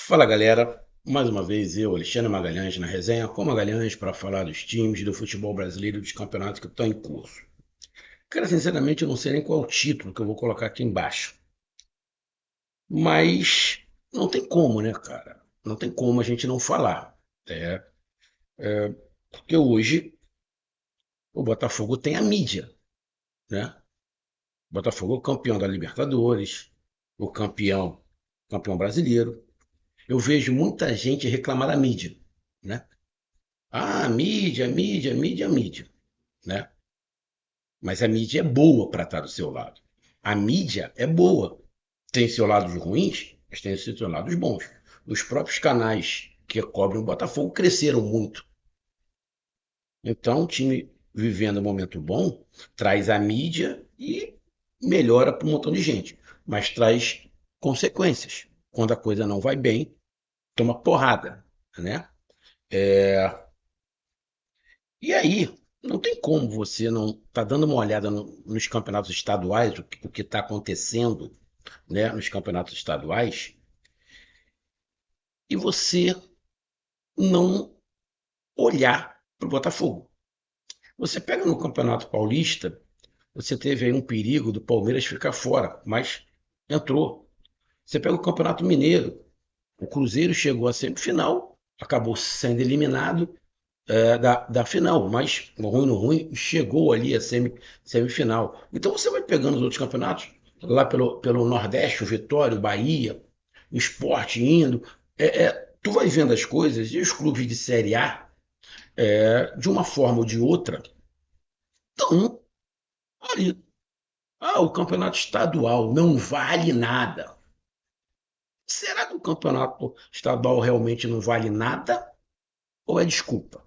Fala galera, mais uma vez eu, Alexandre Magalhães, na resenha com Magalhães para falar dos times do futebol brasileiro e dos campeonatos que estão em curso. Cara, sinceramente eu não sei nem qual é o título que eu vou colocar aqui embaixo, mas não tem como, né, cara? Não tem como a gente não falar. É, porque hoje o Botafogo tem a mídia, né? O Botafogo é o campeão da Libertadores, o campeão brasileiro. Eu vejo muita gente reclamar da mídia, né? Ah, mídia, mídia, mídia, mídia, né? Mas a mídia é boa para estar do seu lado. A mídia é boa. Tem seus lados ruins, mas tem seus lados bons. Os próprios canais que cobrem o Botafogo cresceram muito. Então, o time vivendo um momento bom traz a mídia e melhora para um montão de gente, mas traz consequências. Quando a coisa não vai bem, toma porrada, né? E aí, não tem como você não tá dando uma olhada nos campeonatos estaduais, o que está acontecendo, né, nos campeonatos estaduais, e você não olhar para o Botafogo. Você pega no Campeonato Paulista, você teve aí um perigo do Palmeiras ficar fora, mas entrou. Você pega o Campeonato Mineiro, o Cruzeiro chegou à semifinal, acabou sendo eliminado da final, mas no ruim no ruim chegou ali a semifinal. Então você vai pegando os outros campeonatos, lá pelo Nordeste, o Vitória, o Bahia, o Sport indo, tu vai vendo as coisas e os clubes de Série A, de uma forma ou de outra, estão ali. Ah, o campeonato estadual não vale nada. Será que o campeonato estadual realmente não vale nada? Ou é desculpa?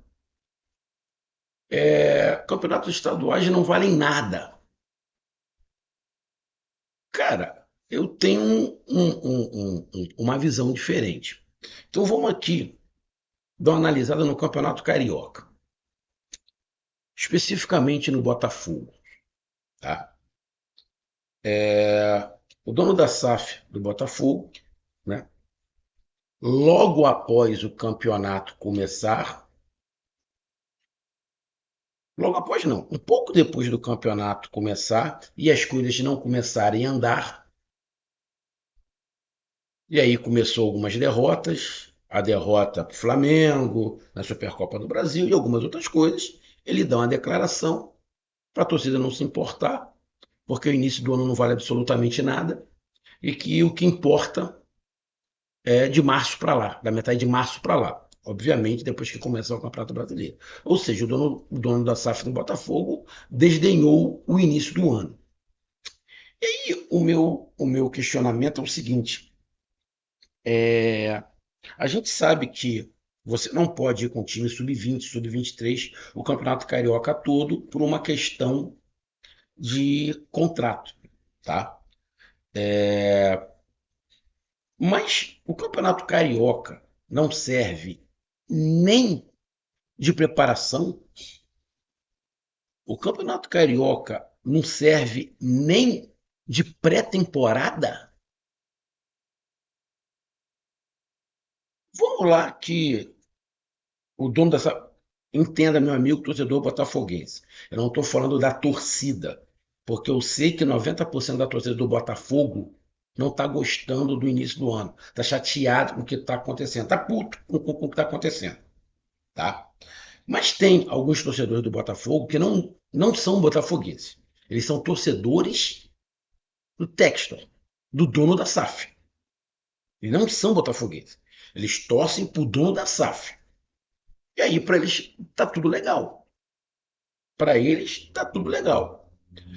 Campeonatos estaduais não valem nada. Cara, eu tenho uma visão diferente. Então vamos aqui dar uma analisada no Campeonato Carioca, especificamente no Botafogo. Tá? O dono da SAF do Botafogo, né, logo após o campeonato começar, logo após não, um pouco depois do campeonato começar e as coisas não começarem a andar, e aí começou algumas derrotas, a derrota para o Flamengo, na Supercopa do Brasil e algumas outras coisas. Ele dá uma declaração para a torcida não se importar, porque o início do ano não vale absolutamente nada, e que o que importa é de março para lá, da metade de março para lá. Obviamente, depois que começar o Campeonato Brasileiro. Ou seja, o dono da SAF do Botafogo desdenhou o início do ano. E o meu questionamento é o seguinte: a gente sabe que você não pode ir com time sub-20, sub-23, o Campeonato Carioca todo, por uma questão de contrato, tá? Mas o Campeonato Carioca não serve nem de preparação, o Campeonato Carioca não serve nem de pré-temporada. Vamos lá que o dono dessa. Entenda, meu amigo torcedor botafoguense. Eu não estou falando da torcida, porque eu sei que 90% da torcida do Botafogo não está gostando do início do ano. Está chateado com o que está acontecendo. Está puto com o que está acontecendo. Tá? Mas tem alguns torcedores do Botafogo que não são botafoguenses. Eles são torcedores do Textor, do dono da SAF. Eles não são botafoguenses. Eles torcem pro dono da SAF. E aí, para eles, tá tudo legal. Para eles, tá tudo legal.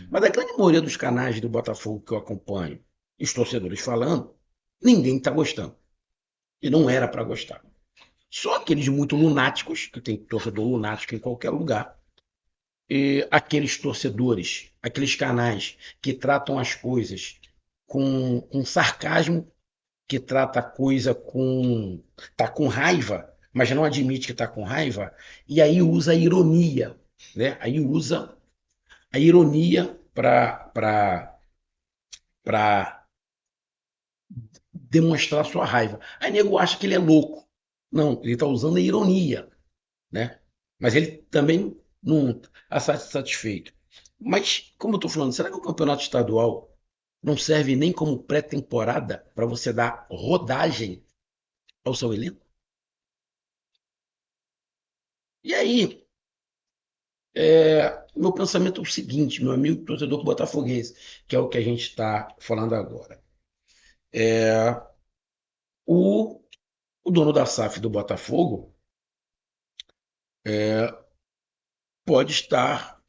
Mas a grande maioria dos canais do Botafogo que eu acompanho, os torcedores falando, ninguém tá gostando. E não era para gostar. Só aqueles muito lunáticos, que tem torcedor lunático em qualquer lugar, e aqueles torcedores, aqueles canais que tratam as coisas com sarcasmo, que trata a coisa com. Tá com raiva, mas não admite que tá com raiva, e aí usa a ironia, né? Aí usa a ironia para demonstrar sua raiva. Aí nego acha que ele é louco. Não, ele está usando a ironia, né? Mas ele também não está satisfeito. Mas, como eu estou falando, será que o campeonato estadual não serve nem como pré-temporada para você dar rodagem ao seu elenco? E aí, meu pensamento é o seguinte, meu amigo torcedor botafoguense, que é o que a gente está falando agora. O, o dono da SAF do Botafogo pode estar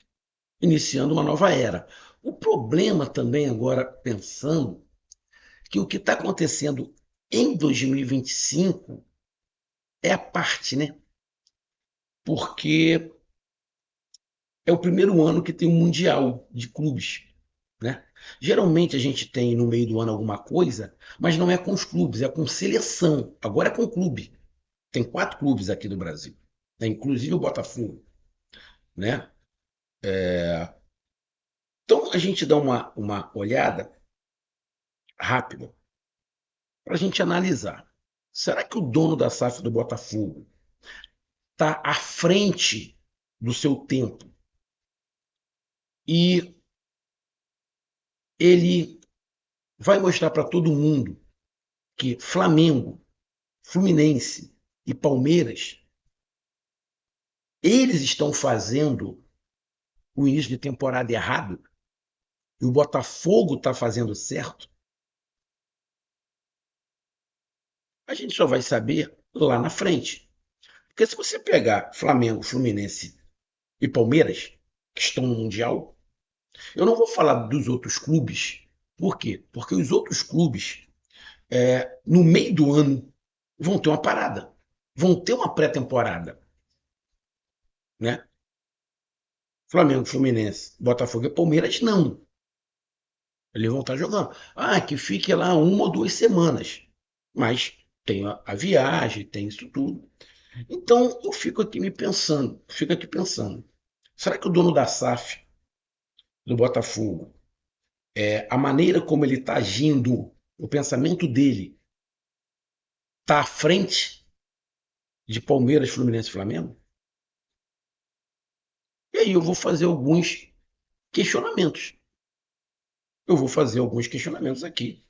iniciando uma nova era. O problema também agora, pensando que o que está acontecendo em 2025 é a parte, né? Porque é o primeiro ano que tem um mundial de clubes, né? Geralmente a gente tem no meio do ano alguma coisa, mas não é com os clubes, é com seleção. Agora é com clube. Tem 4 clubes aqui no Brasil, né? Inclusive o Botafogo, né? Então a gente dá uma olhada rápida para a gente analisar. Será que o dono da SAF do Botafogo está à frente do seu tempo e ele vai mostrar para todo mundo que Flamengo, Fluminense e Palmeiras, eles estão fazendo o início de temporada errado e o Botafogo está fazendo certo? A gente só vai saber lá na frente. Porque se você pegar Flamengo, Fluminense e Palmeiras, que estão no Mundial, eu não vou falar dos outros clubes. Por quê? Porque os outros clubes, no meio do ano, vão ter uma parada. Vão ter uma pré-temporada. Né? Flamengo, Fluminense, Botafogo e Palmeiras, não. Eles vão estar jogando. Ah, que fique lá 1 ou 2 semanas. Mas tem a viagem, tem isso tudo. Então eu fico aqui pensando. Será que o dono da SAF, do Botafogo, a maneira como ele está agindo, o pensamento dele, está à frente de Palmeiras, Fluminense e Flamengo? E aí eu vou fazer alguns questionamentos. Eu vou fazer alguns questionamentos aqui.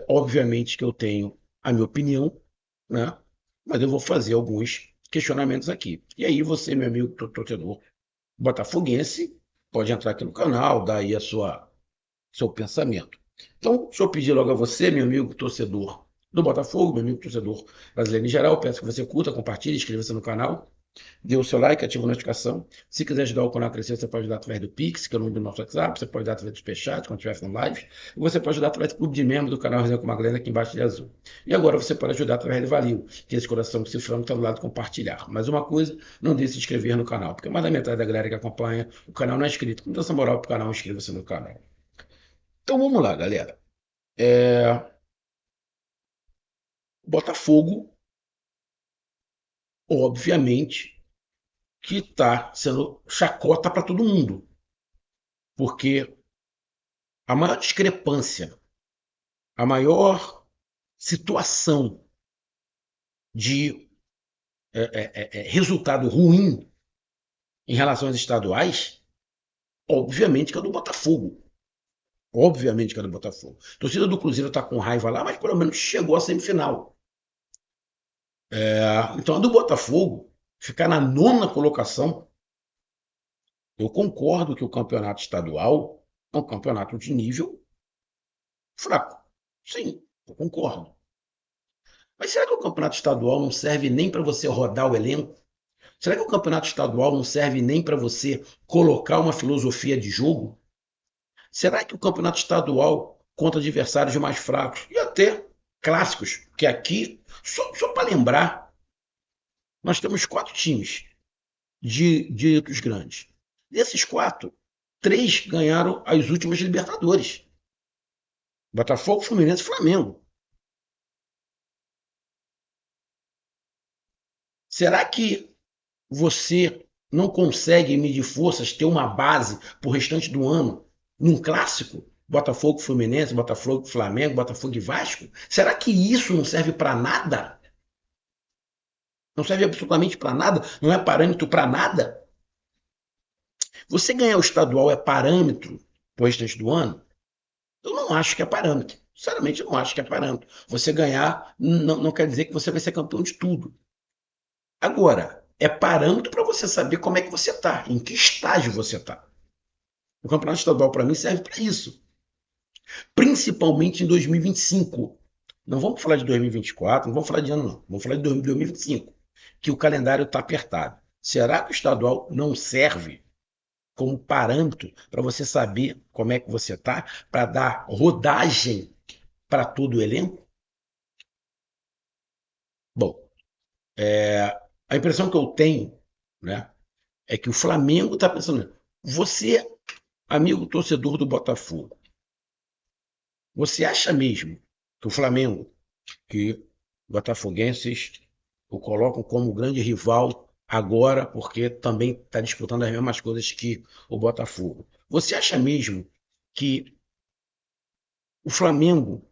Obviamente que eu tenho a minha opinião, né? Mas eu vou fazer alguns questionamentos aqui. E aí você, meu amigo torcedor botafoguense, pode entrar aqui no canal, dar aí seu pensamento. Então, deixa eu pedir logo a você, meu amigo torcedor do Botafogo, meu amigo torcedor brasileiro em geral, peço que você curta, compartilhe, inscreva-se no canal, dê o seu like, ative a notificação. Se quiser ajudar o canal a crescer, você pode ajudar através do Pix, que é o número do nosso WhatsApp, você pode ajudar através do Superchat, quando estiver fazendo live, e você pode ajudar através do clube de membros do canal Resenha com Magalhães, aqui embaixo de azul. E agora você pode ajudar através do Valeu, que é esse coração cifrando que está do lado de compartilhar. Mais uma coisa, não deixe de se inscrever no canal, porque mais da metade da galera que acompanha o canal não é inscrito. Então, dá essa moral pro canal, inscreva-se no canal. Então vamos lá, galera. Botafogo, obviamente, que está sendo chacota para todo mundo, porque a maior discrepância, a maior situação de resultado ruim em relação às estaduais, obviamente que é do Botafogo. Obviamente que é do Botafogo. A torcida do Cruzeiro está com raiva lá, mas pelo menos chegou à semifinal. Então a do Botafogo ficar na nona colocação. Eu concordo que o campeonato estadual é um campeonato de nível fraco. Sim, eu concordo. Mas será que o campeonato estadual não serve nem para você rodar o elenco? Será que o campeonato estadual não serve nem para você colocar uma filosofia de jogo? Será que o campeonato estadual contra adversários mais fracos e até clássicos, que aqui, só para lembrar, nós temos 4 times de dos grandes. Desses 4, 3 ganharam as últimas Libertadores. Botafogo, Fluminense e Flamengo. Será que você não consegue medir forças, ter uma base para o restante do ano, num clássico? Botafogo, Fluminense, Botafogo, Flamengo, Botafogo e Vasco? Será que isso não serve para nada? Não serve absolutamente para nada? Não é parâmetro para nada? Você ganhar o estadual é parâmetro para o restante do ano? Eu não acho que é parâmetro. Sinceramente, eu não acho que é parâmetro. Você ganhar não quer dizer que você vai ser campeão de tudo. Agora, é parâmetro para você saber como é que você está, em que estágio você está. O campeonato estadual, para mim, serve para isso. Principalmente em 2025. Não vamos falar de 2024, não vamos falar de ano, não. Vamos falar de 2025, que o calendário está apertado. Será que o estadual não serve como parâmetro para você saber como é que você está, para dar rodagem para todo o elenco? Bom, a impressão que eu tenho, né, é que o Flamengo está pensando, você, amigo torcedor do Botafogo, você acha mesmo que o Flamengo, que botafoguenses o colocam como grande rival agora, porque também está disputando as mesmas coisas que o Botafogo. Você acha mesmo que o Flamengo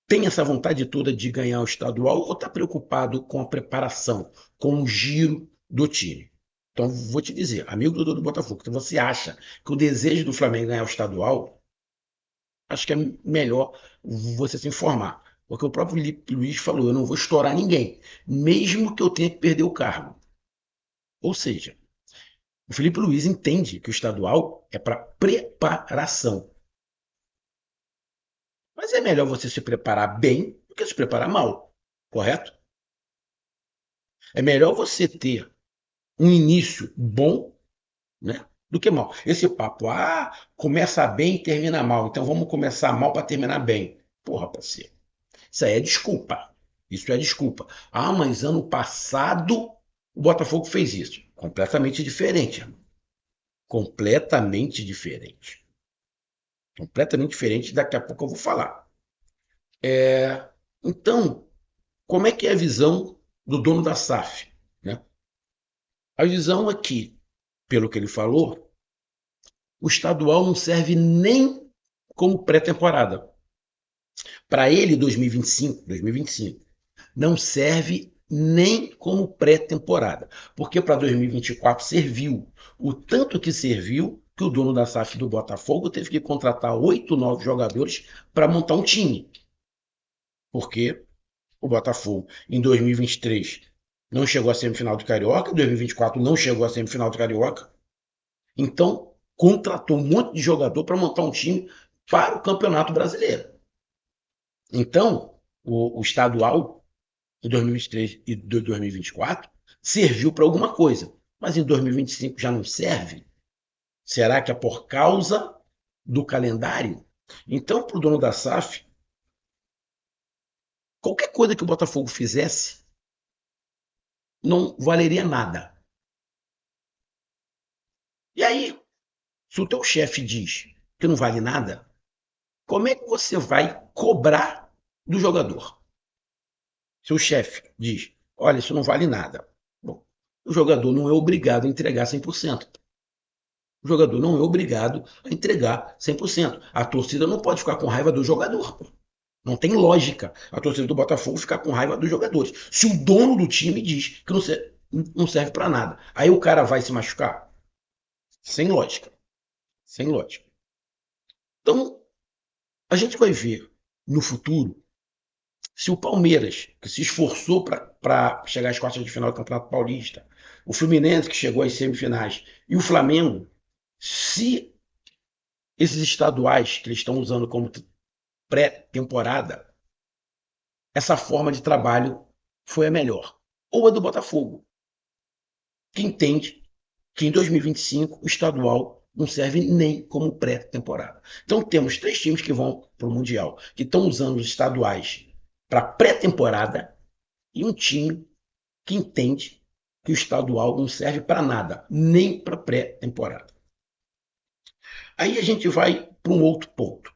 tem essa vontade toda de ganhar o estadual ou está preocupado com a preparação, com o giro do time? Então, vou te dizer, amigo do Botafogo, se você acha que o desejo do Flamengo é ganhar o estadual, acho que é melhor você se informar. Porque o próprio Felipe Luiz falou: eu não vou estourar ninguém, mesmo que eu tenha que perder o cargo. Ou seja, o Felipe Luiz entende que o estadual é para preparação. Mas é melhor você se preparar bem do que se preparar mal, correto? É melhor você ter um início bom, né, do que mal. Esse papo, começa bem e termina mal, então vamos começar mal para terminar bem. Porra, parceiro. Isso aí é desculpa. Isso é desculpa. Mas ano passado o Botafogo fez isso. Completamente diferente, irmão. Completamente diferente. Completamente diferente. Daqui a pouco eu vou falar. Então, como é que é a visão do dono da SAF? Né? A visão é que, pelo que ele falou, o estadual não serve nem como pré-temporada. Para ele, 2025 não serve nem como pré-temporada, porque para 2024 serviu. O tanto que serviu que o dono da SAF do Botafogo teve que contratar 8, 9 jogadores para montar um time, porque o Botafogo em 2023 não chegou à semifinal do Carioca, em 2024 não chegou à semifinal do Carioca, então contratou um monte de jogador para montar um time para o Campeonato Brasileiro. Então, o estadual de 2023 e de 2024 serviu para alguma coisa, mas em 2025 já não serve? Será que é por causa do calendário? Então, para o dono da SAF, qualquer coisa que o Botafogo fizesse não valeria nada. E aí, se o teu chefe diz que não vale nada, como é que você vai cobrar do jogador? Se o chefe diz, olha, isso não vale nada. Bom, o jogador não é obrigado a entregar 100%. O jogador não é obrigado a entregar 100%. A torcida não pode ficar com raiva do jogador. Não tem lógica a torcida do Botafogo ficar com raiva dos jogadores. Se o dono do time diz que não serve para nada, aí o cara vai se machucar? Sem lógica. Sem lógica. Então, a gente vai ver no futuro se o Palmeiras, que se esforçou para chegar às quartas de final do Campeonato Paulista, o Fluminense, que chegou às semifinais, e o Flamengo, se esses estaduais que eles estão usando como pré-temporada, essa forma de trabalho foi a melhor. Ou a do Botafogo, que entende que em 2025 o estadual não serve nem como pré-temporada. Então temos 3 times que vão para o Mundial, que estão usando os estaduais para pré-temporada, e um time que entende que o estadual não serve para nada, nem para pré-temporada. Aí a gente vai para um outro ponto.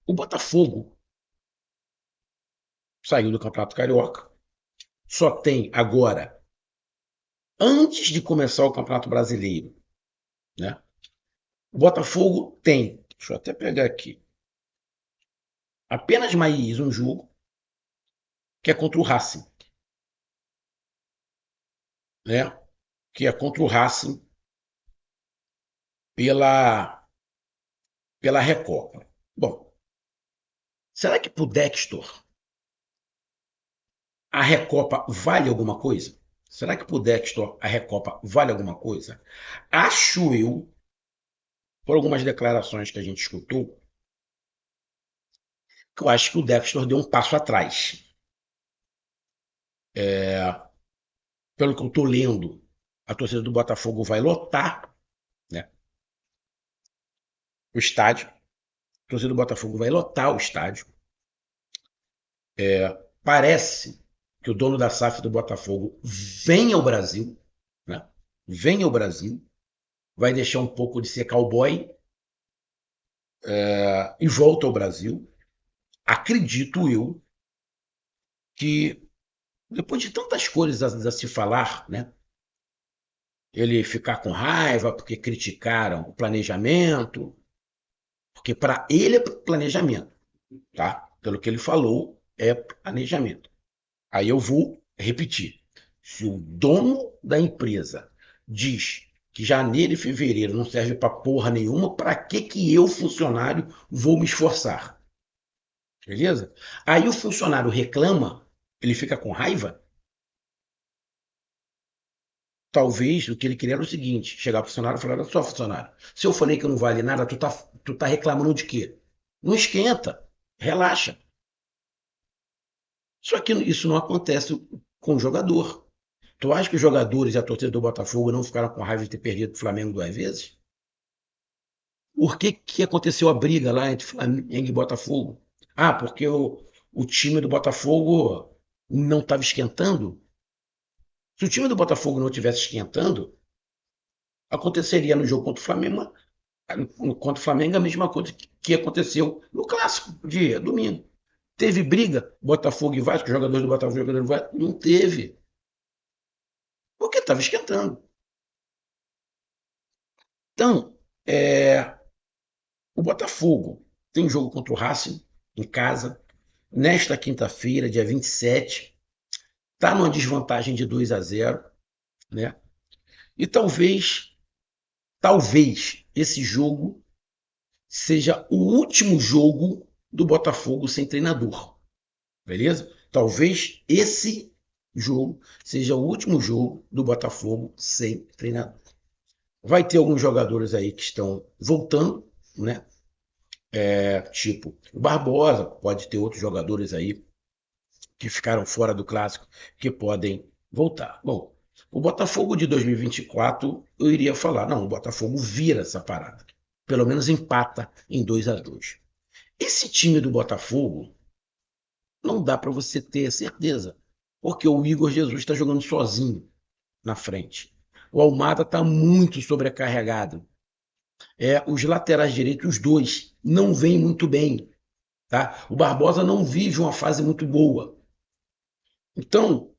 O Botafogo saiu do Campeonato Carioca, só tem agora antes de começar o Campeonato Brasileiro, né? O Botafogo tem, deixa eu até pegar aqui, apenas mais um jogo, que é contra o Racing, né? Que é contra o Racing pela Recopa. Bom, será que pro Dexter a Recopa vale alguma coisa? Será que pro Dexter a Recopa vale alguma coisa? Acho eu, por algumas declarações que a gente escutou, que eu acho que o Dexter deu um passo atrás. Pelo que eu estou lendo, a torcida do Botafogo vai lotar, né, o estádio. A torcida do Botafogo vai lotar o estádio. Parece que o dono da SAF do Botafogo vem ao Brasil, né? Vem ao Brasil, vai deixar um pouco de ser cowboy e volta ao Brasil. Acredito eu que depois de tantas coisas a se falar, né? Ele ficar com raiva porque criticaram o planejamento, porque para ele é planejamento, tá? Pelo que ele falou, é planejamento. Aí eu vou repetir. Se o dono da empresa diz que janeiro e fevereiro não serve para porra nenhuma, para que eu, funcionário, vou me esforçar? Beleza? Aí o funcionário reclama, ele fica com raiva. Talvez o que ele queria era o seguinte: chegar pro funcionário e falar: olha só, funcionário, se eu falei que não vale nada, tu tá reclamando de quê? Não esquenta, relaxa. Só que isso não acontece com o jogador. Tu acha que os jogadores e a torcida do Botafogo não ficaram com raiva de ter perdido o Flamengo 2 vezes? Por que aconteceu a briga lá entre Flamengo e Botafogo? Ah, porque o time do Botafogo não estava esquentando? Se o time do Botafogo não estivesse esquentando, aconteceria no jogo contra o Flamengo a mesma coisa que aconteceu no clássico de domingo. Teve briga, Botafogo e Vasco, jogadores do Botafogo e jogadores do Vasco? Não teve, porque estava esquentando. Então, o Botafogo tem jogo contra o Racing em casa nesta quinta-feira, dia 27. Está numa desvantagem de 2-0, né? E talvez esse jogo seja o último jogo do Botafogo sem treinador, beleza? Talvez esse jogo seja o último jogo do Botafogo sem treinador. Vai ter alguns jogadores aí que estão voltando, né? Tipo o Barbosa, pode ter outros jogadores aí que ficaram fora do clássico que podem voltar. Bom, o Botafogo de 2024, eu iria falar, não, o Botafogo vira essa parada. Pelo menos empata em 2-2. Esse time do Botafogo não dá para você ter certeza, porque o Igor Jesus está jogando sozinho na frente. O Almada está muito sobrecarregado. Os laterais direitos, os dois, não vêm muito bem. Tá? O Barbosa não vive uma fase muito boa. Então,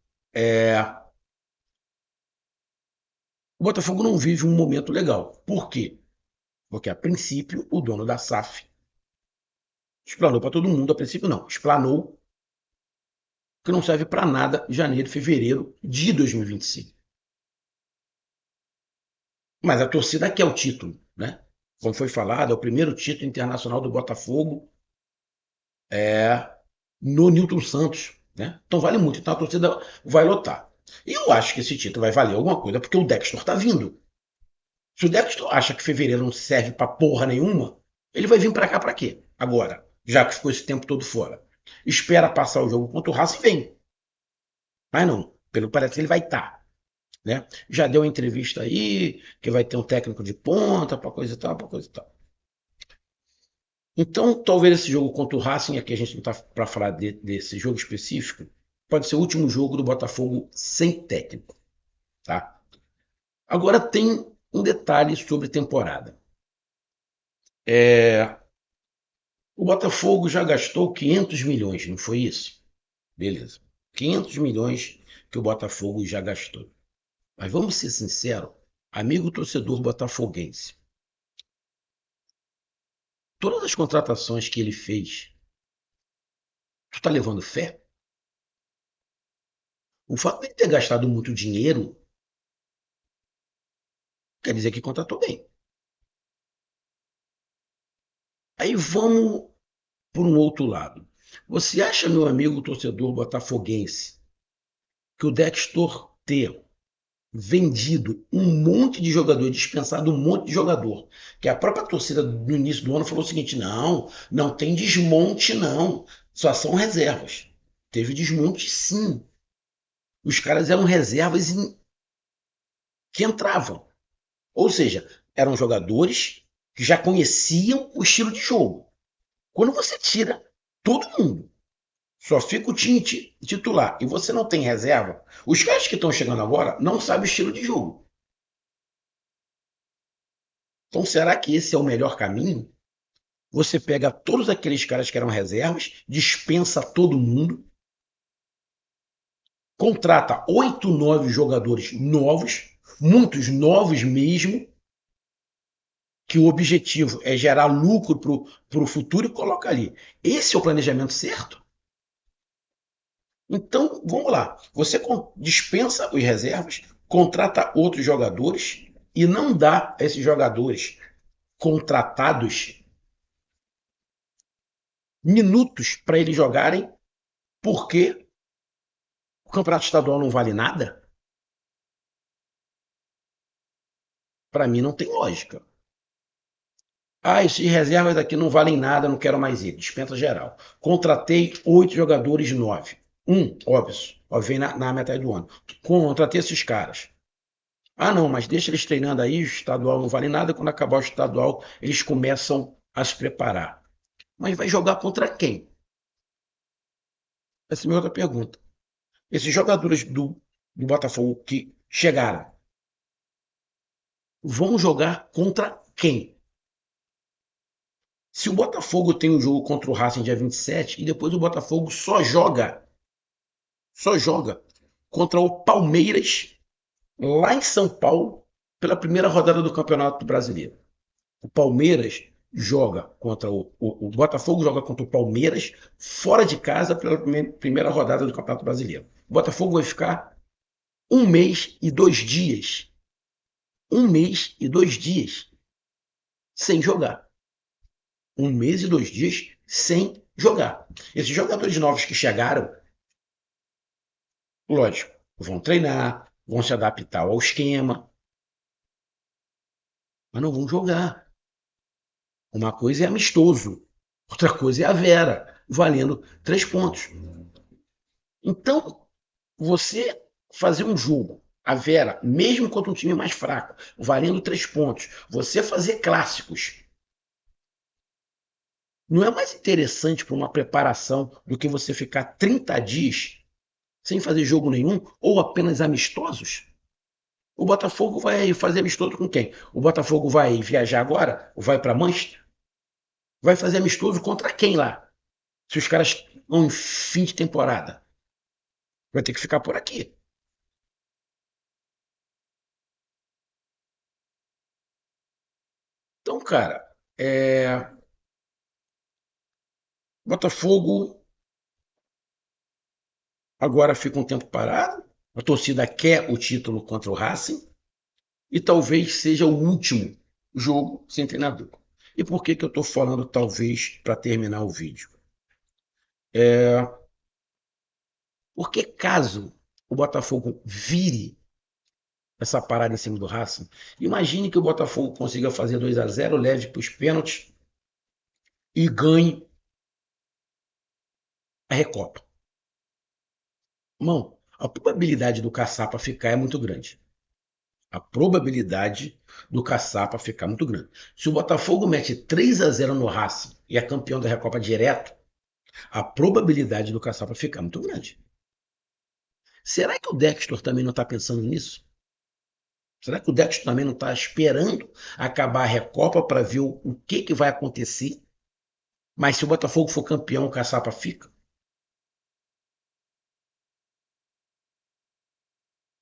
o Botafogo não vive um momento legal. Por quê? Porque, a princípio, o dono da SAF explanou para todo mundo, a princípio não, explanou que não serve para nada janeiro e fevereiro de 2025. Mas a torcida quer o título, né? Como foi falado, é o primeiro título internacional do Botafogo no Newton Santos, né? Então vale muito, então a torcida vai lotar. E eu acho que esse título vai valer alguma coisa, porque o Dexter tá vindo. Se o Dexter acha que fevereiro não serve pra porra nenhuma, ele vai vir pra cá pra quê? Agora, já que ficou esse tempo todo fora. Espera passar o jogo contra o Racing e vem. Mas não, pelo que parece que ele vai estar. Né? Já deu uma entrevista aí, que vai ter um técnico de ponta, pra coisa e tal, pra coisa e tal. Então, talvez esse jogo contra o Racing, aqui a gente não está para falar desse jogo específico, pode ser o último jogo do Botafogo sem técnico. Tá? Agora tem um detalhe sobre temporada. O Botafogo já gastou 500 milhões, não foi isso? Beleza. 500 milhões que o Botafogo já gastou. Mas vamos ser sinceros, amigo torcedor botafoguense, todas as contratações que ele fez, tu tá levando fé? O fato de ele ter gastado muito dinheiro quer dizer que contratou bem. Aí vamos por um outro lado. Você acha, meu amigo torcedor botafoguense, que o Dexter ter vendido um monte de jogador, dispensado um monte de jogador, que a própria torcida no início do ano falou o seguinte: não, não tem desmonte, não, só são reservas. Teve desmonte, sim. Os caras eram reservas que entravam. Ou seja, eram jogadores que já conheciam o estilo de jogo. Quando você tira todo mundo, só fica o time titular e você não tem reserva, os caras que estão chegando agora não sabem o estilo de jogo. Então, será que esse é o melhor caminho? Você pega todos aqueles caras que eram reservas, dispensa todo mundo, contrata 8, 9 jogadores novos, muitos novos mesmo, que o objetivo é gerar lucro para o futuro e coloca ali. Esse é o planejamento certo? Então, vamos lá. Você dispensa os reservas, contrata outros jogadores e não dá a esses jogadores contratados minutos para eles jogarem, porque o campeonato estadual não vale nada? Para mim não tem lógica. Ah, esses reservas aqui não valem nada, não quero mais ir. Dispensa geral. Contratei 8 jogadores, 9. Óbvio, vem na metade do ano. Contratei esses caras. Ah, não, mas deixa eles treinando aí, o estadual não vale nada. Quando acabar o estadual, eles começam a se preparar. Mas vai jogar contra quem? Essa é a minha outra pergunta. Esses jogadores do Botafogo que chegaram vão jogar contra quem? Se o Botafogo tem um jogo contra o Racing dia 27 e depois o Botafogo só joga contra o Palmeiras lá em São Paulo pela primeira rodada do Campeonato Brasileiro. O Palmeiras joga contra o Botafogo joga contra o Palmeiras fora de casa pela primeira rodada do Campeonato Brasileiro. O Botafogo vai ficar 1 mês e 2 dias, 1 mês e 2 dias sem jogar. 1 mês e 2 dias sem jogar. Esses jogadores novos que chegaram, lógico, vão treinar, vão se adaptar ao esquema, mas não vão jogar. Uma coisa é amistoso, outra coisa é a Vera, valendo 3 pontos. Então, você fazer um jogo, a Vera, mesmo contra um time mais fraco, valendo 3 pontos, você fazer clássicos, não é mais interessante para uma preparação do que você ficar 30 dias sem fazer jogo nenhum ou apenas amistosos? O Botafogo vai fazer amistoso com quem? O Botafogo vai viajar agora? Ou vai para Manchester? Vai fazer amistoso contra quem lá? Se os caras vão em fim de temporada. Vai ter que ficar por aqui. Então, cara, Botafogo agora fica um tempo parado. A torcida quer o título contra o Racing. E talvez seja o último jogo sem treinador. E por que eu estou falando talvez para terminar o vídeo? Porque caso o Botafogo vire essa parada em cima do Racing, imagine que o Botafogo consiga fazer 2-0, leve para os pênaltis e ganhe a Recopa. Irmão, a probabilidade do Caçapa ficar é muito grande. A probabilidade do Caçapa ficar muito grande. Se o Botafogo mete 3-0 no Racing e é campeão da Recopa direto, a probabilidade do Caçapa ficar muito grande. Será que o Dexter também não está pensando nisso? Será que o Dexter também não está esperando acabar a Recopa para ver o que vai acontecer? Mas se o Botafogo for campeão, o Caçapa fica?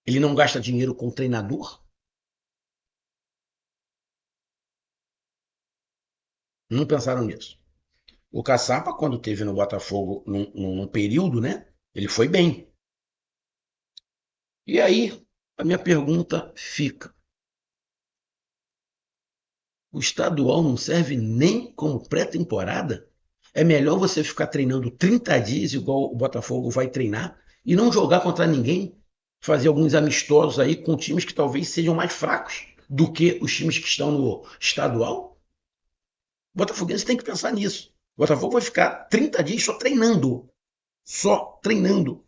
Ele não gasta dinheiro com treinador? Não pensaram nisso. O Caçapa, quando teve no Botafogo num período, né? Ele foi bem. E aí, a minha pergunta fica: o estadual não serve nem como pré-temporada? É melhor você ficar treinando 30 dias, igual o Botafogo vai treinar, e não jogar contra ninguém, fazer alguns amistosos aí com times que talvez sejam mais fracos do que os times que estão no estadual? O Botafoguense tem que pensar nisso. O Botafogo vai ficar 30 dias só treinando. Só treinando.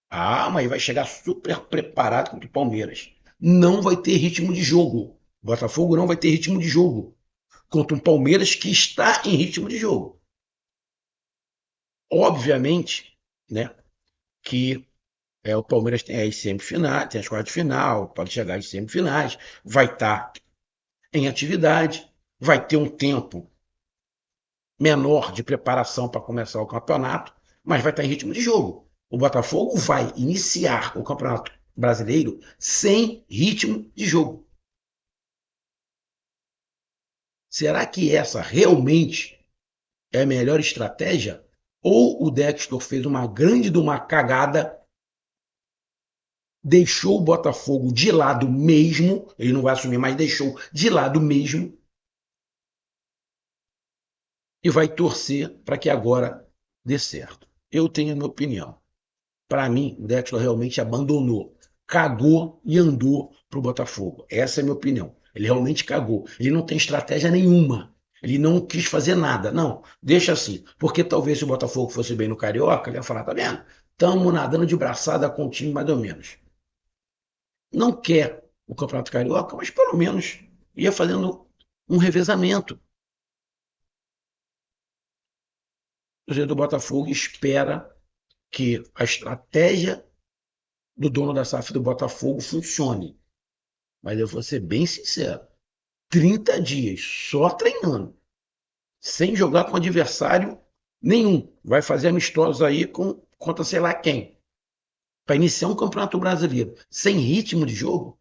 Ah, mas vai chegar super preparado contra o Palmeiras. Não vai ter ritmo de jogo. O Botafogo não vai ter ritmo de jogo contra um Palmeiras que está em ritmo de jogo. Obviamente, né, que o Palmeiras tem as semifinais, tem as quartas de final, pode chegar às semifinais, vai estar em atividade, vai ter um tempo menor de preparação para começar o campeonato, mas vai estar em ritmo de jogo. O Botafogo vai iniciar o Campeonato Brasileiro sem ritmo de jogo. Será que essa realmente é a melhor estratégia? Ou o Dexter fez uma grande de uma cagada, deixou o Botafogo de lado mesmo, ele não vai assumir, mas deixou de lado mesmo, e vai torcer para que agora dê certo. Eu tenho a minha opinião. Para mim, o Dexter realmente abandonou, cagou e andou para o Botafogo. Essa é a minha opinião. Ele realmente cagou. Ele não tem estratégia nenhuma. Ele não quis fazer nada. Não, deixa assim. Porque talvez se o Botafogo fosse bem no Carioca, ele ia falar, tá vendo? Estamos nadando de braçada com o time mais ou menos. Não quer o Campeonato Carioca, mas pelo menos ia fazendo um revezamento. O torcedor do Botafogo espera que a estratégia do dono da SAF do Botafogo funcione. Mas eu vou ser bem sincero: 30 dias só treinando, sem jogar com adversário nenhum. Vai fazer amistosos aí contra sei lá quem. Para iniciar um campeonato brasileiro sem ritmo de jogo?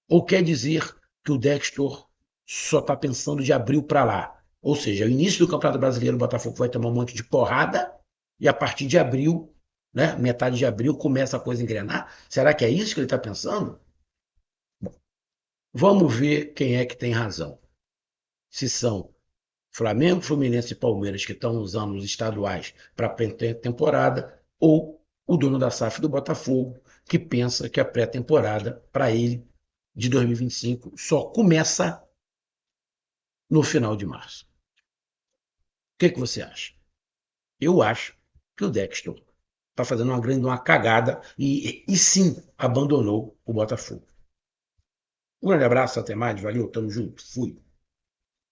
Ou quer dizer que o Dexter só está pensando de abril para lá? Ou seja, o início do Campeonato Brasileiro, o Botafogo vai tomar um monte de porrada e a partir de abril, né, metade de abril, começa a coisa a engrenar? Será que é isso que ele está pensando? Vamos ver quem é que tem razão. Se são Flamengo, Fluminense e Palmeiras que estão usando os estaduais para a pré-temporada, ou o dono da SAF do Botafogo, que pensa que a pré-temporada para ele de 2025 só começa no final de março. O que você acha? Eu acho que o Dexter está fazendo uma cagada e sim abandonou o Botafogo. Um grande abraço, até mais, valeu, tamo junto, fui.